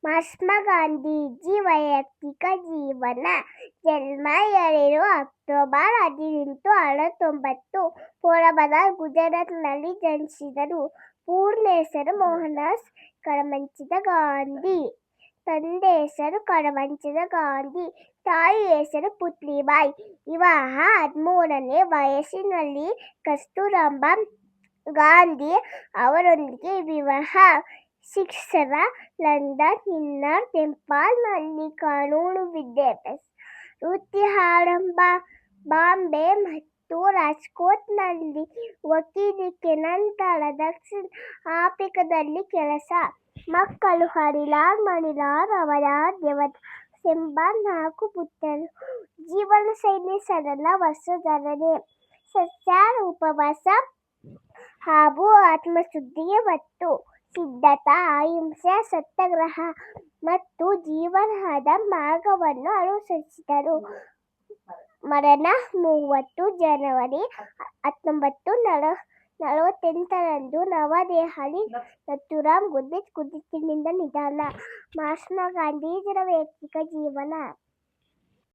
ಮಹಾತ್ಮ ಗಾಂಧೀಜಿ ವೈಯಕ್ತಿಕ ಜೀವನ. ಜನ್ಮ 2 ಅಕ್ಟೋಬರ್ 1869, ಪೋರಬಂದರ್, ಗುಜರಾತ್ನಲ್ಲಿ ಜನಿಸಿದರು. ಪೂರ್ಣ ಹೆಸರು ಮೋಹನದಾಸ್ ಕರಮಚಂದ್ ಗಾಂಧಿ. ತಂದೆ ಹೆಸರು ಕರಮಚಂದ್ ಗಾಂಧಿ, ತಾಯಿ ಹೆಸರು ಪುತ್ಲಿಬಾಯಿ. ವಿವಾಹ 13ನೇ ವಯಸ್ಸಿನಲ್ಲಿ ಕಸ್ತೂರಬಾ ಗಾಂಧಿ ಅವರೊಂದಿಗೆ ವಿವಾಹ. ಶಿಕ್ಷಣ ಲಂಡನ್ ಇನ್ನರ್ ಟೆಂಪಲ್ ನಲ್ಲಿ ಕಾನೂನು ವಿದ್ಯಾಭ್ಯಾಸ. ವೃತ್ತಿ ಆರಂಭ ಬಾಂಬೆ ಮತ್ತು ರಾಜ್ಕೋಟ್ ನಲ್ಲಿ ವಕೀಲಿಕೆ, ನಂತರ ದಕ್ಷಿಣ ಆಫ್ರಿಕಾದಲ್ಲಿ ಕೆಲಸ. ಮಕ್ಕಳು ಹರಿಲಾಲ್, ಮಣಿಲಾಲ್, ಅವಲಾಲ್, ದೇವದಾಸ್ ಎಂಬ 4 ಪುತ್ರರು. ಜೀವನ ಶೈಲಿ ಸರಳ, ವಸ್ತ್ರಧಾರಣೆ, ಸಸ್ಯಾಹಾರ, ಉಪವಾಸ ಹಾಗೂ ಆತ್ಮಶುದ್ಧಿಗೆ ಒತ್ತು. ಸಿದ್ಧಾರ್ಥ ಅಹಿಂಸೆ, ಸತ್ಯಾಗ್ರಹ ಮತ್ತು ಜೀವನದ ಮಾರ್ಗವನ್ನು ಅನುಸರಿಸಿದರು. ಮರಣ 30 ಜನವರಿ 1948ರಂದು ನವದೆಹಲಿ. ನಥುರಾಮ್ ಗೋಡ್ಸೆ ನಿಂದ ನಿಧನ. ಮಹಾತ್ಮ ಗಾಂಧೀಜಿಯವರ ವೈಯಕ್ತಿಕ ಜೀವನ.